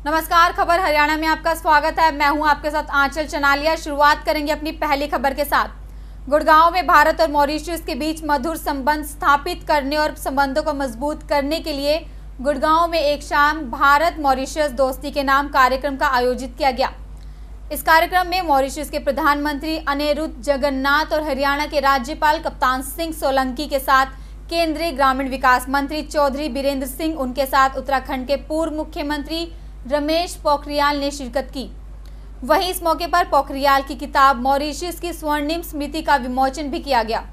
नमस्कार, खबर हरियाणा में आपका स्वागत है। मैं हूं आपके साथ आंचल चनालिया। शुरुआत करेंगे अपनी पहली खबर के साथ। गुड़गांव में भारत और मॉरिशस के बीच मधुर संबंध स्थापित करने और संबंधों को मजबूत करने के लिए गुड़गांव में एक शाम भारत मॉरिशस दोस्ती के नाम कार्यक्रम का आयोजित किया गया। इस कार्यक्रम में मॉरिशस के प्रधानमंत्री अनिरुद्ध जगन्नाथ और हरियाणा के राज्यपाल कप्तान सिंह सोलंकी के साथ केंद्रीय ग्रामीण विकास मंत्री चौधरी बीरेंद्र सिंह, उनके साथ उत्तराखंड के पूर्व मुख्यमंत्री रमेश पोखरियाल ने शिरकत की। वहीं इस मौके पर पोखरियाल की किताब मॉरिशस की स्वर्णिम स्मृति का विमोचन भी किया गया।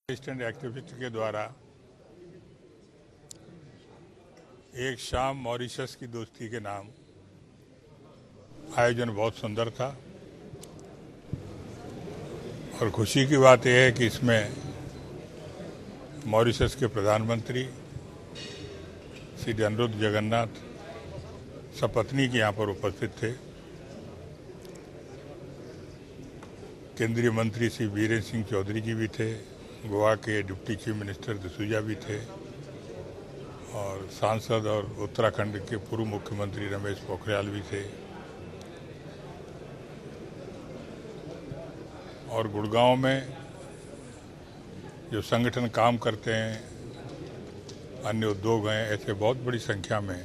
एंड एक्टिविस्ट के द्वारा एक शाम मॉरिशस की दोस्ती के नाम आयोजन बहुत सुंदर था और खुशी की बात यह है कि इसमें मॉरिशस के प्रधानमंत्री श्री अनिरुद्ध जगन्नाथ सपत्नीक यहाँ पर उपस्थित थे। केंद्रीय मंत्री श्री बीरेंद्र सिंह चौधरी जी भी थे, गोवा के डिप्टी चीफ मिनिस्टर दसूजा भी थे और सांसद और उत्तराखंड के पूर्व मुख्यमंत्री रमेश पोखरियाल भी थे। और गुड़गांव में जो संगठन काम करते हैं, अन्य उद्योग हैं, ऐसे बहुत बड़ी संख्या में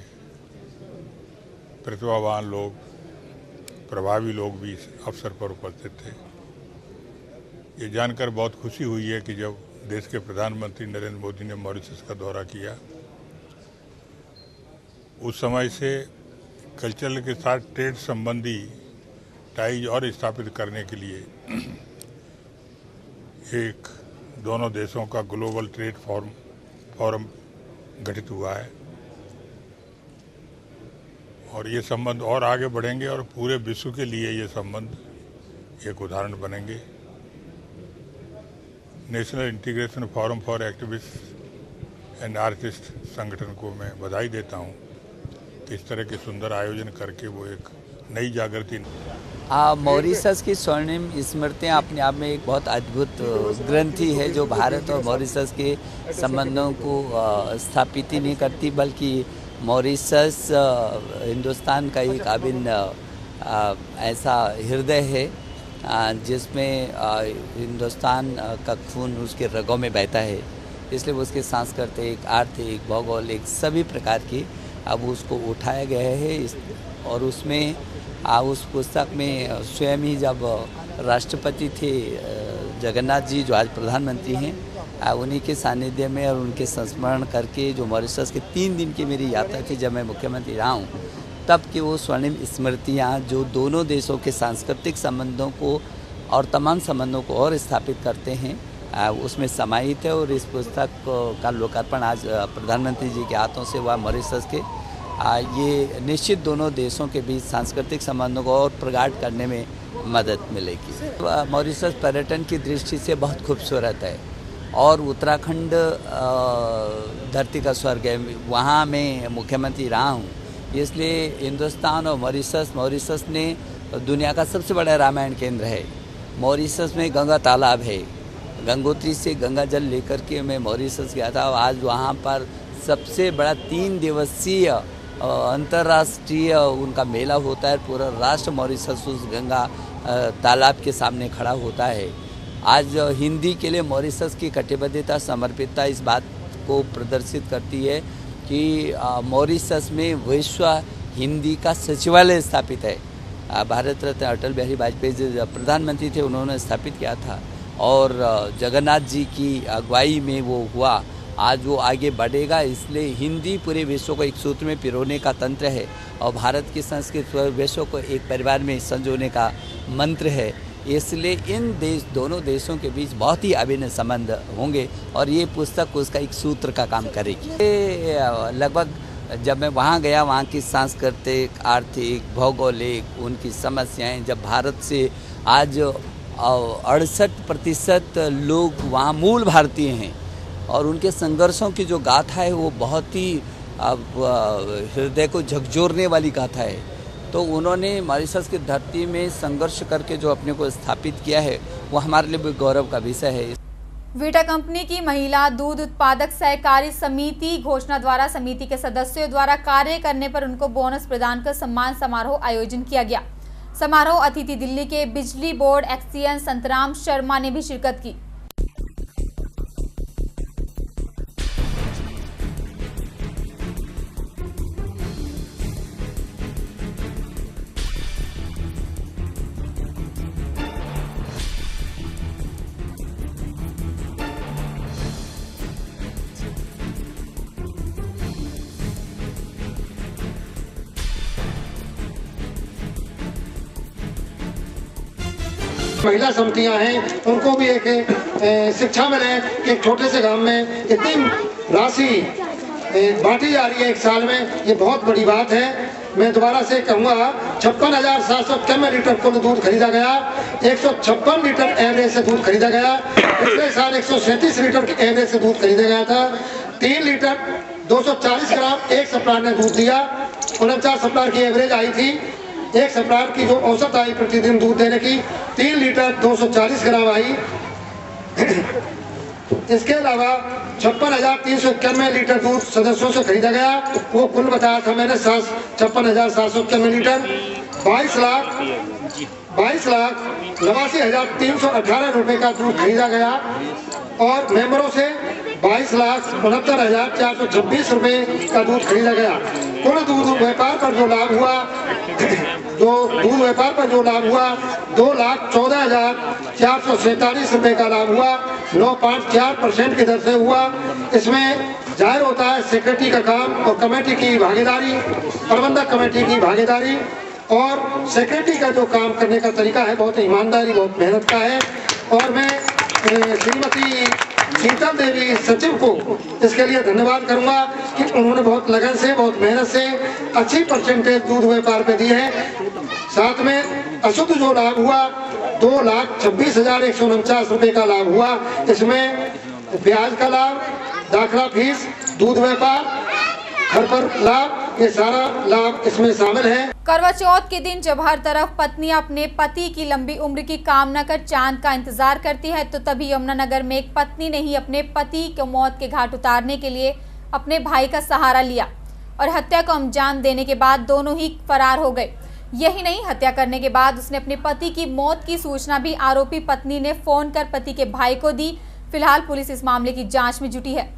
प्रतिभावान लोग, प्रभावी लोग भी इस अवसर पर उपस्थित थे। ये जानकर बहुत खुशी हुई है कि जब देश के प्रधानमंत्री नरेंद्र मोदी ने मॉरिशस का दौरा किया, उस समय से कल्चरल के साथ ट्रेड संबंधी टाइज और स्थापित करने के लिए एक दोनों देशों का ग्लोबल ट्रेड फोरम गठित हुआ है और ये संबंध और आगे बढ़ेंगे और पूरे विश्व के लिए ये संबंध एक उदाहरण बनेंगे। National integration forum for activist and artist संगठन को मैं बधाई देता हूं कि इस तरह के सुंदर आयोजन करके वो एक नई जागृति। मॉरिशस की स्वर्णिम स्मृतियाँ अपने आप में एक बहुत अद्भुत ग्रंथि है जो भारत और मॉरिशस के संबंधों को स्थापित ही नहीं करती, बल्कि मॉरिशस हिंदुस्तान का एक अभिन्न ऐसा हृदय है जिसमें हिंदुस्तान का खून उसके रगों में बहता है। इसलिए वो उसके सांस्कृतिक, आर्थिक, भौगोलिक सभी प्रकार की अब उसको उठाया गया है। और उसमें उस पुस्तक में स्वयं ही जब राष्ट्रपति थे जगन्नाथ जी, जो आज प्रधानमंत्री हैं, उन्हीं के सानिध्य में और उनके संस्मरण करके जो मॉरिशस के 3 दिन की मेरी यात्रा थी जब मैं मुख्यमंत्री रहा हूँ, तब की वो स्वर्णिम स्मृतियाँ जो दोनों देशों के सांस्कृतिक संबंधों को और तमाम संबंधों को और स्थापित करते हैं, उसमें समाहित है। और इस पुस्तक का लोकार्पण आज प्रधानमंत्री जी के हाथों से हुआ मॉरिशस के। ये निश्चित दोनों देशों के बीच सांस्कृतिक संबंधों को और प्रगाढ़ करने में मदद मिलेगी। मॉरिशस पर्यटन की दृष्टि से बहुत खूबसूरत है और उत्तराखंड धरती का स्वर्ग है। वहाँ मैं मुख्यमंत्री रहा हूँ, इसलिए हिंदुस्तान और मॉरिशस ने दुनिया का सबसे बड़ा रामायण केंद्र है। मॉरिशस में गंगा तालाब है, गंगोत्री से गंगा जल लेकर के मैं मॉरिशस गया था। आज वहाँ पर सबसे बड़ा 3 दिवसीय अंतर्राष्ट्रीय उनका मेला होता है। पूरा राष्ट्र मॉरिशस उस गंगा तालाब के सामने खड़ा होता है। आज हिंदी के लिए मॉरिशस की कटिबद्धता, समर्पितता इस बात को प्रदर्शित करती है कि मॉरिशस में विश्व हिंदी का सचिवालय स्थापित है। भारत रत्न अटल बिहारी वाजपेयी जो प्रधानमंत्री थे, उन्होंने स्थापित किया था और जगन्नाथ जी की अगुवाई में वो हुआ। आज वो आगे बढ़ेगा, इसलिए हिंदी पूरे विश्व को एक सूत्र में पिरोने का तंत्र है और भारत की संस्कृति विश्व को एक परिवार में संजोने का मंत्र है। इसलिए इन दोनों देशों के बीच बहुत ही अभिन्न संबंध होंगे और ये पुस्तक उसका एक सूत्र का काम करेगी। लगभग जब मैं वहाँ गया, वहाँ की सांस्कृतिक, आर्थिक, भौगोलिक उनकी समस्याएं, जब भारत से आज 68% लोग वहाँ मूल भारतीय हैं और उनके संघर्षों की जो गाथा है वो बहुत ही हृदय को झकझोरने वाली गाथा है। तो उन्होंने मॉरिशस की धरती में संघर्ष करके जो अपने को स्थापित किया है वो हमारे लिए भी गौरव का विषय है। वीटा कंपनी की महिला दूध उत्पादक सहकारी समिति घोषणा द्वारा समिति के सदस्यों द्वारा कार्य करने पर उनको बोनस प्रदान कर सम्मान समारोह आयोजन किया गया। समारोह अतिथि दिल्ली के बिजली बोर्ड एक्सीएन संतराम शर्मा ने भी शिरकत की। महिला समितियां हैं, उनको भी एक शिक्षा मिले कि एक छोटे से गांव में इतनी राशि बांटी जा रही है एक साल में, ये बहुत बड़ी बात है। मैं दोबारा से कहूँगा 56,791 लीटर कुल दूध खरीदा गया, 156 लीटर एवरेज से दूध खरीदा गया। पिछले साल 137 लीटर के एवरेज से दूध खरीदा गया था। 3 लीटर 240 ग्राम एक सप्लायर ने दूध दिया। 49 सप्लायर की एवरेज आई थी। एक सप्लायर की जो औसत आई प्रतिदिन दूध देने की 3 लीटर 240 ग्राम आई। इसके अलावा 56,391 लीटर दूध सदस्यों से खरीदा गया, वो कुल बताया था मैंने 56,791 लीटर। 22,89,318 रुपए का दूध खरीदा गया और मेंबरों से 22,69,426 रुपए का दूध खरीदा गया। कुल दूध व्यापार पर जो लाभ हुआ, दूध व्यापार पर जो लाभ हुआ 2,14,447 रुपए का लाभ हुआ, 9.4% की दर से हुआ। इसमें जाहिर होता है सेक्रेटरी का काम और कमेटी की भागीदारी, प्रबंधक कमेटी की भागीदारी और सेक्रेटरी का जो काम करने का तरीका है बहुत ईमानदारी, बहुत मेहनत का है। और मैं श्रीमती शीतल देवी सचिव को इसके लिए धन्यवाद करूंगा कि उन्होंने बहुत लगन से, बहुत मेहनत से अच्छी परसेंटेज दूध व्यापार पे दी है। साथ में अशुद्ध जो लाभ हुआ 2,26,149 रुपए का लाभ हुआ। इसमें ब्याज का लाभ, दाखिला फीस, दूध व्यापार, घर पर लाभ, ये सारा लाभ इसमें शामिल है। करवा चौथ के दिन जब हर तरफ पत्नी अपने पति की लंबी उम्र की कामना कर चांद का इंतजार करती है, तो तभी यमुनानगर में एक पत्नी ने ही अपने पति को मौत के घाट उतारने के लिए अपने भाई का सहारा लिया और हत्या को अंजाम देने के बाद दोनों ही फरार हो गए। यही नहीं, हत्या करने के बाद उसने अपने पति की मौत की सूचना भी आरोपी पत्नी ने फोन कर पति के भाई को दी। फिलहाल पुलिस इस मामले की जांच में जुटी है।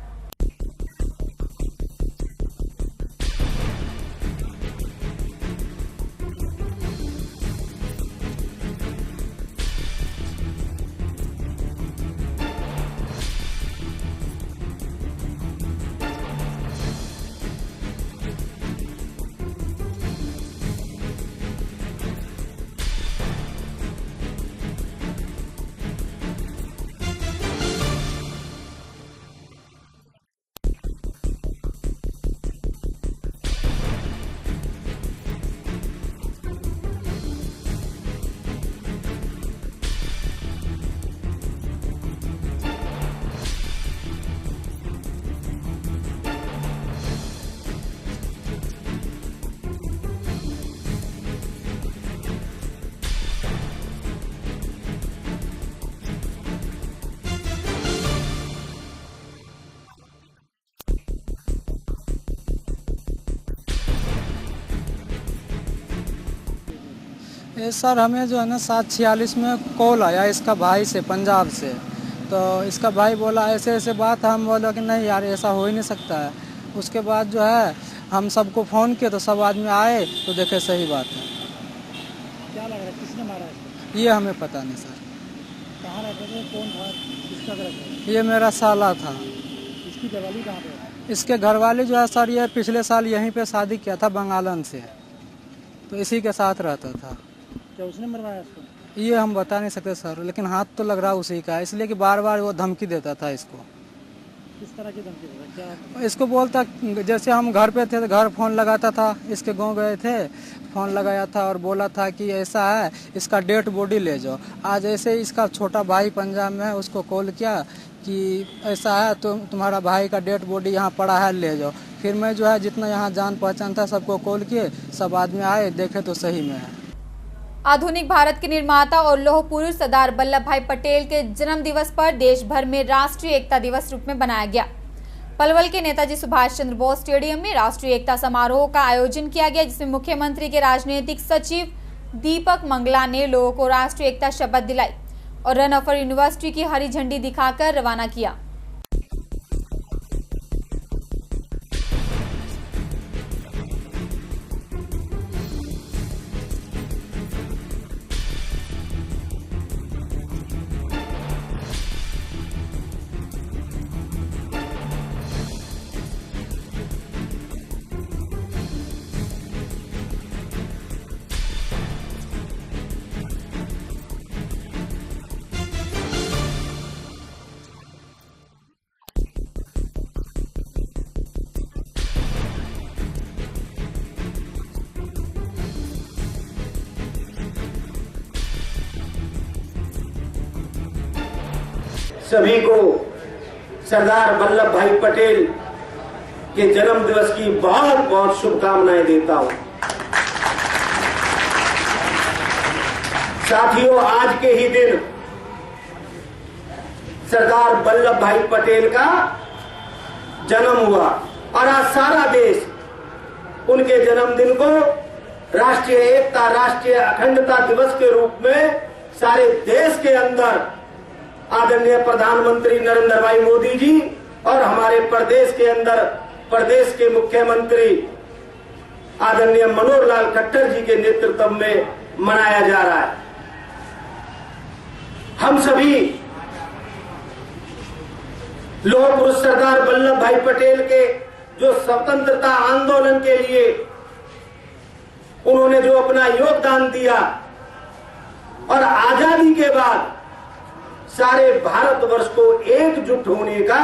ये सर हमें जो है ना 7:46 में कॉल आया इसका भाई से, पंजाब से। तो इसका भाई बोला ऐसे ऐसे बात है। हम बोला कि नहीं यार ऐसा हो ही नहीं सकता है। उसके बाद जो है हम सबको फ़ोन किए तो सब आदमी आए तो देखे सही बात है। क्या लग रहा है किसने मारा इसको? ये हमें पता नहीं सर। कहाँ रहते थे, कौन था, किसका घर था? ये मेरा साला था। इसकी घरवाली कहाँ पे है? इसके घरवाली जो है सर ये पिछले साल यहीं पे शादी किया था बंगालन से, तो इसी के साथ रहता था। क्या उसने मरवाया इसको? ये हम बता नहीं सकते सर, लेकिन हाथ तो लग रहा उसी का है, इसलिए कि बार बार वो धमकी देता था इसको। किस तरह की धमकी देता? क्या इसको बोलता जैसे हम घर पे थे तो घर फ़ोन लगाता था, इसके गाँव गए थे फ़ोन लगाया था और बोला था कि ऐसा है इसका डेड बॉडी ले जाओ। आज ऐसे इसका छोटा भाई पंजाब में है, उसको कॉल किया कि ऐसा है तो तुम्हारा भाई का डेड बॉडी यहाँ पड़ा है ले जाओ। फिर मैं जो है जितना यहाँ जान पहचान था सबको कॉल किए, सब आदमी आए देखे तो सही में है। आधुनिक भारत के निर्माता और लौह पुरुष सरदार वल्लभ भाई पटेल के जन्म दिवस पर देश भर में राष्ट्रीय एकता दिवस रूप में बनाया गया। पलवल के नेताजी सुभाष चंद्र बोस स्टेडियम में राष्ट्रीय एकता समारोह का आयोजन किया गया, जिसमें मुख्यमंत्री के राजनीतिक सचिव दीपक मंगला ने लोगों को राष्ट्रीय एकता शपथ दिलाई और रन फॉर यूनिवर्सिटी की हरी झंडी दिखाकर रवाना किया। सभी को सरदार वल्लभ भाई पटेल के जन्म दिवस की बहुत बहुत शुभकामनाएं देता हूं। साथियों, आज के ही दिन सरदार वल्लभ भाई पटेल का जन्म हुआ और आज सारा देश उनके जन्मदिन को राष्ट्रीय एकता, राष्ट्रीय अखंडता दिवस के रूप में सारे देश के अंदर आदरणीय प्रधानमंत्री नरेंद्र भाई मोदी जी और हमारे प्रदेश के अंदर प्रदेश के मुख्यमंत्री आदरणीय मनोहर लाल खट्टर जी के नेतृत्व में मनाया जा रहा है। हम सभी लौह पुरुष सरदार वल्लभ भाई पटेल के जो स्वतंत्रता आंदोलन के लिए उन्होंने जो अपना योगदान दिया और आजादी के बाद सारे भारतवर्ष को एकजुट होने का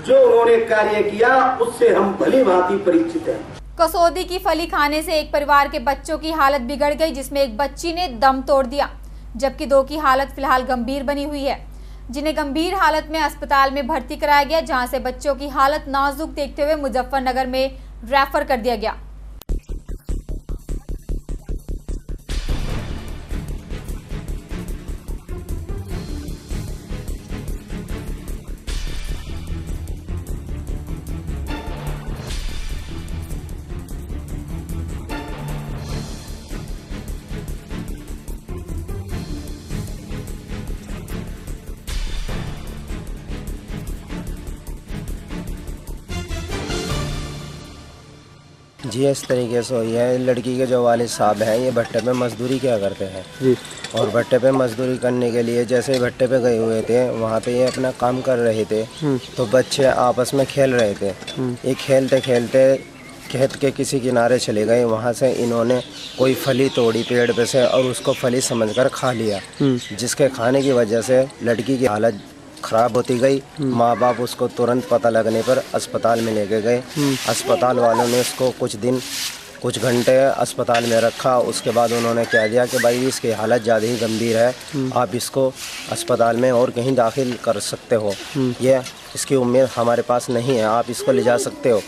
जो उन्होंने कार्य किया उससे हम भली भांति परिचित हैं। कसौदी की फली खाने से एक परिवार के बच्चों की हालत बिगड़ गई, जिसमें एक बच्ची ने दम तोड़ दिया, जबकि दो की हालत फिलहाल गंभीर बनी हुई है, जिन्हें गंभीर हालत में अस्पताल में भर्ती कराया गया, जहां से बच्चों की हालत नाजुक देखते हुए मुजफ्फरनगर में रेफर कर दिया गया। जी, इस तरीके से हुई है। लड़की के जो वालिद साहब हैं ये भट्टे पे मजदूरी क्या करते हैं जी, और भट्टे पे मजदूरी करने के लिए जैसे भट्टे पे गए हुए थे वहाँ पे ये अपना काम कर रहे थे तो बच्चे आपस में खेल रहे थे। ये खेलते खेलते खेत के किसी किनारे चले गए, वहाँ से इन्होंने कोई फली तोड़ी पेड़ पे से और उसको फली समझकर खा लिया, जिसके खाने की वजह से लड़की की हालत खराब होती गई। माँ बाप उसको तुरंत पता लगने पर अस्पताल में लेके गए। अस्पताल वालों ने उसको कुछ घंटे अस्पताल में रखा। उसके बाद उन्होंने कह दिया कि भाई इसकी हालत ज़्यादा ही गंभीर है, आप इसको अस्पताल में और कहीं दाखिल कर सकते हो, ये इसकी उम्मीद हमारे पास नहीं है, आप इसको ले जा सकते हो।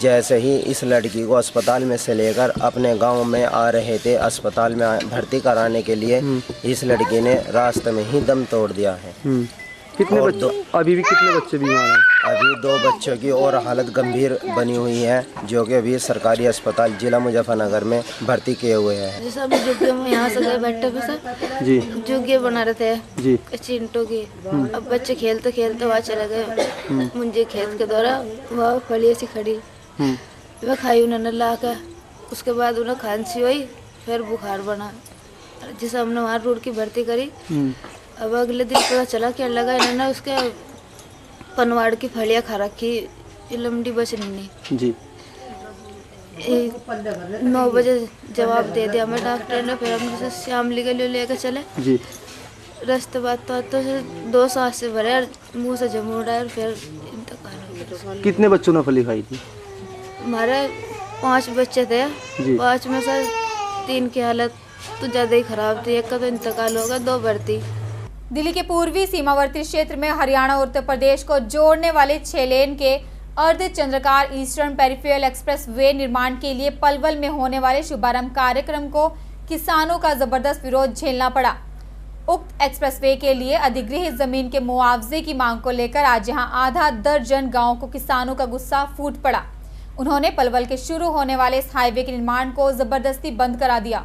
जैसे ही इस लड़की को अस्पताल में से लेकर अपने गांव में आ रहे थे अस्पताल में भर्ती कराने के लिए, इस लड़की ने रास्ते में ही दम तोड़ दिया है। कितने बच्चे अभी भी कितने बच्चे बीमार हैं? अभी 2 बच्चों की और हालत गंभीर बनी हुई है, जो कि अभी सरकारी अस्पताल जिला मुजफ्फरनगर में भर्ती किए हुए हैं। जैसे अभी जुग्गे में यहाँ से गए बैठे भी सर जी जुग्गे बना रहे थे जी चिंटो की। अब बच्चे खेलते खेलते वहाँ चले गए मुझे खेत के द्वारा, वहाँ फली सी खड़ी वह खाई उन्होंने ला के। उसके बाद उन्हें खांसी हुई, फिर बुखार बना, जिसे हमने वहाँ रोड की भर्ती करी। अब अगले दिन पता चला क्या लगा इन्होंने उसके पनवाड़ की फलियाँ खा रखी, लमड़ी बच नहीं जी। 9 बजे जवाब दे दिया हमें डॉक्टर ने। फिर हम श्यामली के लिए लेकर चले जी। रास्ते बाद तो 2 सांस से भरे, मुंह से जमूड़ आया और फिर इंतकाल हो गया। कितने बच्चों ने फली खाई थी? हमारे 5 बच्चे थे, 5 में से 3 की हालत तो ज़्यादा ही खराब थी, एक का तो इंतकाल हो गया, 2 भर्ती। दिल्ली के पूर्वी सीमावर्ती क्षेत्र में हरियाणा और उत्तर प्रदेश को जोड़ने वाले 6 लेन के अर्ध चंद्राकार ईस्टर्न पेरिफेरल एक्सप्रेस वे निर्माण के लिए पलवल में होने वाले शुभारंभ कार्यक्रम को किसानों का जबरदस्त विरोध झेलना पड़ा। उक्त एक्सप्रेसवे के लिए अधिगृहित जमीन के मुआवजे की मांग को लेकर आज यहां आधा दर्जन गांवों को किसानों का गुस्सा फूट पड़ा। उन्होंने पलवल के शुरू होने वाले इस हाईवे के निर्माण को जबरदस्ती बंद करा दिया।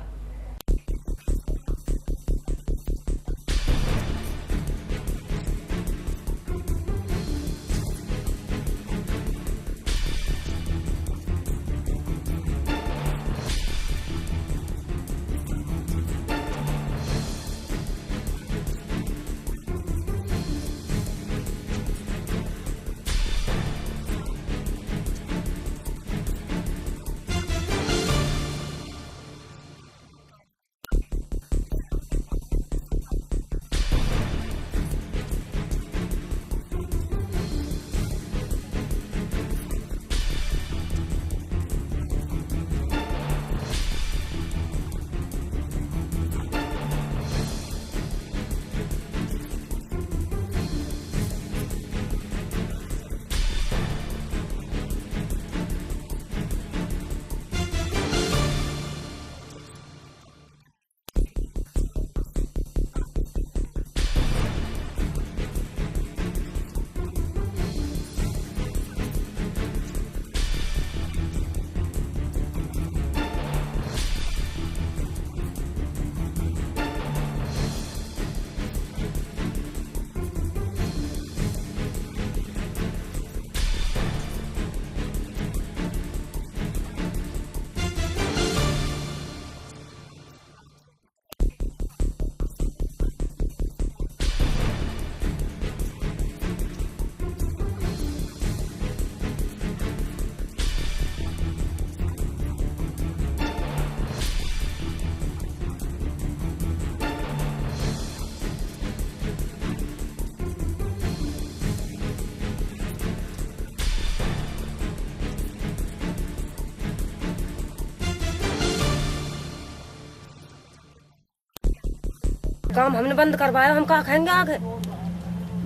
काम हमने बंद करवाया, हम कहाँ खाएंगे आगे?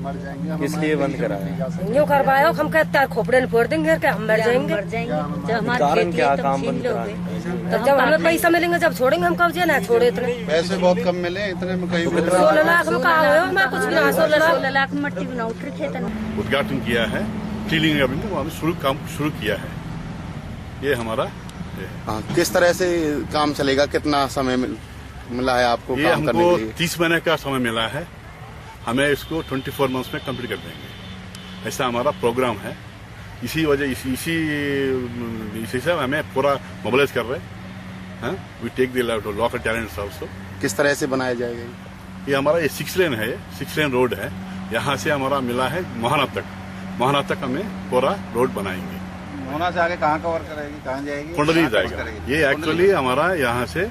मर जाएंगे। इसलिए बंद कराया। यूँ करवाया हम कहते खोपड़े फोड़ देंगे क्या हम मर जाएंगे? कारण क्या काम बंद कराने? तो जब हमें पैसा मिलेंगे जब छोड़ेंगे, हम कब ना छोड़े इतने पैसे बहुत कम मिले, इतने में कहीं 16 लाख में कहा हो, मैं कुछ भी ना 16 लाख मट्टी बना उठ रही खेत। उद्घाटन किया है, क्लीनिंग अभी काम शुरू किया है, ये हमारा। किस तरह से काम चलेगा? कितना समय मिला है आपको काम करने के लिए? 30 महीने का समय मिला है, हमें इसको 24 मंथ्स में कंप्लीट कर देंगे, ऐसा हमारा प्रोग्राम है। इसी वजह इसी से हमें पूरा मोबिलाइज कर रहे हैं। We take the local talents also. किस तरह से बनाया जाएगा? ये हमारा 6 लेन है, 6 लेन रोड है। यहाँ से हमारा मिला है मोहना तक हमें पूरा रोड बनाएंगे। मोहना से आगे कहाँ कवर करेगी, कहाँ जाएगी? कुंडली जाएगा। ये एक्चुअली हमारा यहाँ से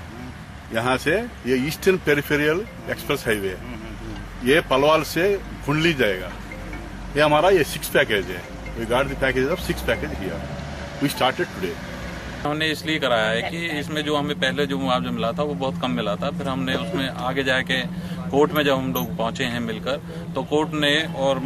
ये ईस्टर्न पेरिफेरल एक्सप्रेस हाईवे है, ये पलवाल से कुंडली जाएगा। ये हमारा ये 6 पैकेज है। We got the package of 6 package here. We started today. हमने इसलिए कराया है कि इसमें जो हमें पहले जो मुआवजा मिला था वो बहुत कम मिला था। फिर हमने उसमें आगे जाके कोर्ट में जब हम लोग पहुंचे हैं मिलकर, तो कोर्ट ने और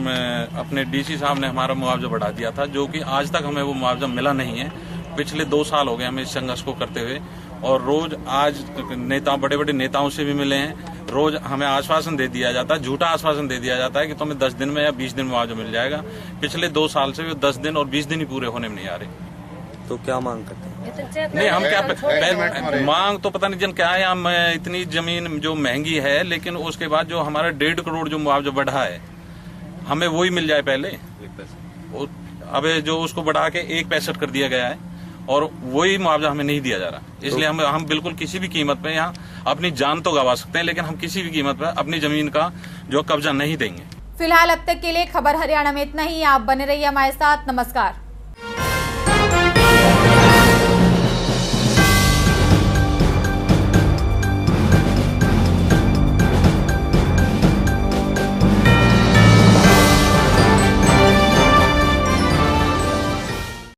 अपने डीसी साहब ने हमारा मुआवजा बढ़ा दिया था, जो कि आज तक हमें वो मुआवजा मिला नहीं है। पिछले 2 साल हो गए हमें इस संघर्ष को करते हुए, और रोज आज बड़े बड़े नेताओं से भी मिले हैं, रोज हमें आश्वासन दे दिया जाता है, झूठा आश्वासन दे दिया जाता है कि तुम्हें 10 दिन में या 20 दिन में मुआवजा मिल जाएगा। पिछले 2 साल से वो 10 दिन और 20 दिन ही पूरे होने में नहीं आ रहे। तो क्या मांग करते हैं? नहीं, हम क्या मांग तो पता नहीं जन क्या है। हम इतनी जमीन जो महंगी है, लेकिन उसके बाद जो हमारा 1.5 करोड़ जो मुआवजा बढ़ा है, हमें वही मिल जाए पहले। अब जो उसको बढ़ा के 1.65 कर दिया गया है और वही मुआवजा हमें नहीं दिया जा रहा। इसलिए हम बिल्कुल किसी भी कीमत पे यहाँ अपनी जान तो गंवा सकते हैं, लेकिन हम किसी भी कीमत पे अपनी जमीन का जो कब्जा नहीं देंगे। फिलहाल अब तक के लिए खबर हरियाणा में इतना ही। आप बने रहिए हमारे साथ। नमस्कार।